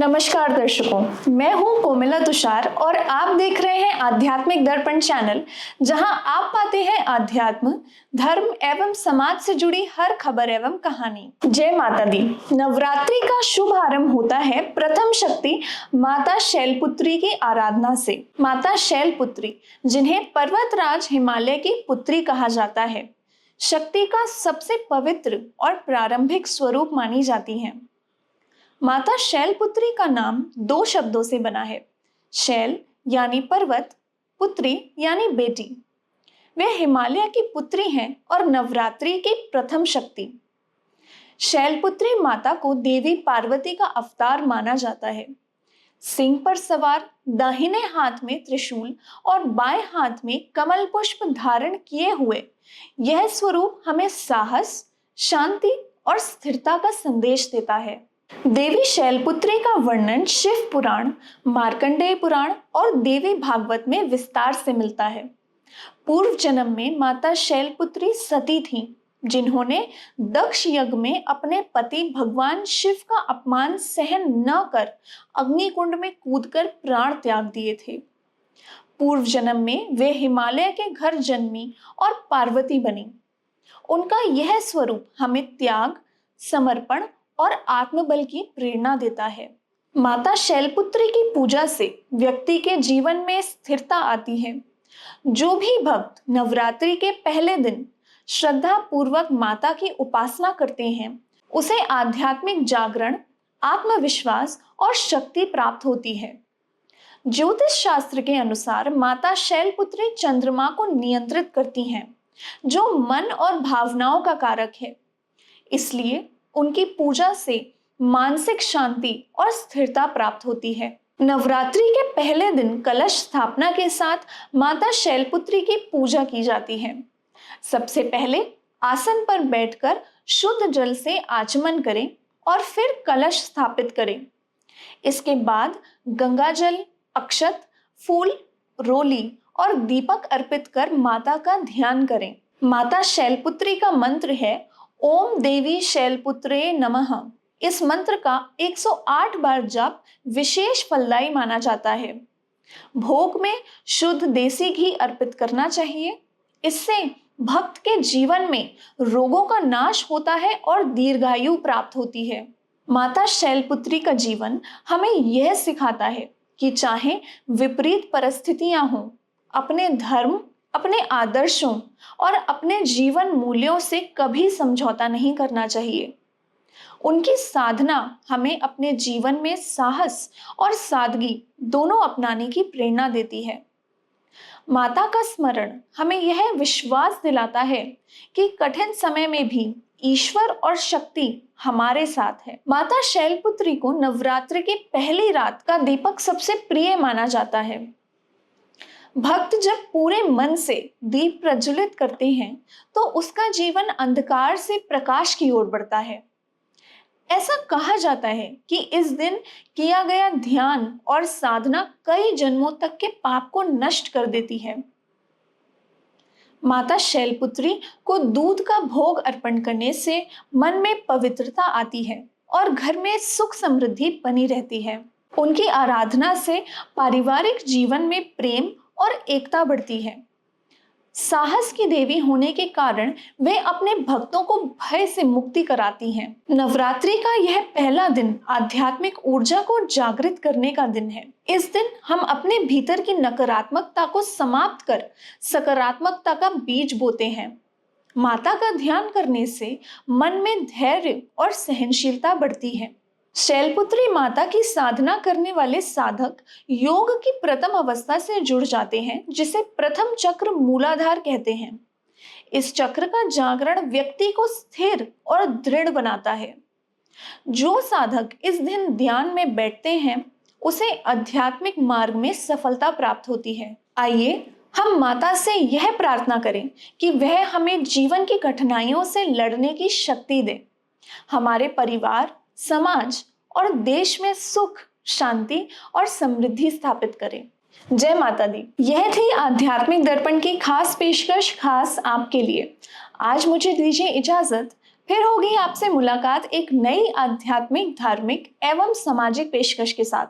नमस्कार दर्शकों, मैं हूं कोमिला तुषार और आप देख रहे हैं आध्यात्मिक दर्पण चैनल, जहां आप पाते हैं आध्यात्म, धर्म एवं समाज से जुड़ी हर खबर एवं कहानी। जय माता दी। नवरात्रि का शुभ आरंभ होता है प्रथम शक्ति माता शैलपुत्री की आराधना से। माता शैलपुत्री, जिन्हें पर्वतराज हिमालय की पुत्री कहा जाता है, शक्ति का सबसे पवित्र और प्रारंभिक स्वरूप मानी जाती है। माता शैलपुत्री का नाम दो शब्दों से बना है। शैल यानी पर्वत, पुत्री यानी बेटी। वे हिमालय की पुत्री हैं और नवरात्रि की प्रथम शक्ति। शैलपुत्री माता को देवी पार्वती का अवतार माना जाता है। सिंह पर सवार, दाहिने हाथ में त्रिशूल और बाएं हाथ में कमल पुष्प धारण किए हुए यह स्वरूप हमें साहस, शांति और स्थिरता का संदेश देता है। देवी शैलपुत्री का वर्णन शिव पुराण, मार्कंडेय पुराण और देवी भागवत में विस्तार से मिलता है। पूर्व जन्म में माता शैलपुत्री सती थीं, जिन्होंने दक्ष यज्ञ में अपने पति भगवान शिव का अपमान सहन न कर अग्निकुंड में कूदकर प्राण त्याग दिए थे। पूर्व जन्म में वे हिमालय के घर जन्मी और पार्वती बनी। उनका यह स्वरूप हमें त्याग, समर्पण और आत्मबल की प्रेरणा देता है। माता शैलपुत्री की पूजा से व्यक्ति के जीवन में स्थिरता आती है। जो भी भक्त नवरात्रि के पहले दिन श्रद्धा पूर्वक माता की उपासना करते हैं, उसे आध्यात्मिक जागरण, आत्मविश्वास और शक्ति प्राप्त होती है। ज्योतिष शास्त्र के अनुसार माता शैलपुत्री चंद्रमा को नियंत्रित करती हैं, जो मन और भावनाओं का कारक है। इसलिए उनकी पूजा से मानसिक शांति और स्थिरता प्राप्त होती है। नवरात्रि के पहले दिन कलश स्थापना के साथ माता शैलपुत्री की पूजा की जाती है। सबसे पहले आसन पर बैठकर शुद्ध जल से आचमन करें और फिर कलश स्थापित करें। इसके बाद गंगा जल, अक्षत, फूल, रोली और दीपक अर्पित कर माता का ध्यान करें। माता शैलपुत्री का मंत्र है ओम देवी शैलपुत्रे नमः। इस मंत्र का 108 बार जाप विशेष फलदायी माना जाता है। भोग में शुद्ध देसी घी अर्पित करना चाहिए। इससे भक्त के जीवन में रोगों का नाश होता है और दीर्घायु प्राप्त होती है। माता शैलपुत्री का जीवन हमें यह सिखाता है कि चाहे विपरीत परिस्थितियां हों, अपने धर्म, अपने आदर्शों और अपने जीवन मूल्यों से कभी समझौता नहीं करना चाहिए। उनकी साधना हमें अपने जीवन में साहस और सादगी दोनों अपनाने की प्रेरणा देती है। माता का स्मरण हमें यह विश्वास दिलाता है कि कठिन समय में भी ईश्वर और शक्ति हमारे साथ है। माता शैलपुत्री को नवरात्रि की पहली रात का दीपक सबसे प्रिय माना जाता है। भक्त जब पूरे मन से दीप प्रज्वलित करते हैं तो उसका जीवन अंधकार से प्रकाश की ओर बढ़ता है। ऐसा कहा जाता है कि इस दिन किया गया ध्यान और साधना कई जन्मों तक के पाप को नष्ट कर देती है। माता शैलपुत्री को दूध का भोग अर्पण करने से मन में पवित्रता आती है और घर में सुख समृद्धि बनी रहती है। उनकी आराधना से पारिवारिक जीवन में प्रेम और एकता बढ़ती है। साहस की देवी होने के कारण वे अपने भक्तों को भय से मुक्ति कराती हैं। नवरात्रि का यह पहला दिन आध्यात्मिक ऊर्जा को जागृत करने का दिन है। इस दिन हम अपने भीतर की नकारात्मकता को समाप्त कर सकारात्मकता का बीज बोते हैं। माता का ध्यान करने से मन में धैर्य और सहनशीलता बढ़ती है। शैलपुत्री माता की साधना करने वाले साधक योग की प्रथम अवस्था से जुड़ जाते हैं, जिसे प्रथम चक्र मूलाधार कहते हैं। इस चक्र का जागरण व्यक्ति को स्थिर और दृढ़ बनाता है। जो साधक इस दिन ध्यान में बैठते हैं, उसे आध्यात्मिक मार्ग में सफलता प्राप्त होती है। आइए हम माता से यह प्रार्थना करें कि वह हमें जीवन की कठिनाइयों से लड़ने की शक्ति दे, हमारे परिवार, समाज और देश में सुख, शांति और समृद्धि स्थापित करें। जय माता दी। यह थी आध्यात्मिक दर्पण की खास पेशकश, खास आपके लिए। आज मुझे दीजिए इजाजत। फिर होगी आपसे मुलाकात एक नई आध्यात्मिक, धार्मिक एवं सामाजिक पेशकश के साथ।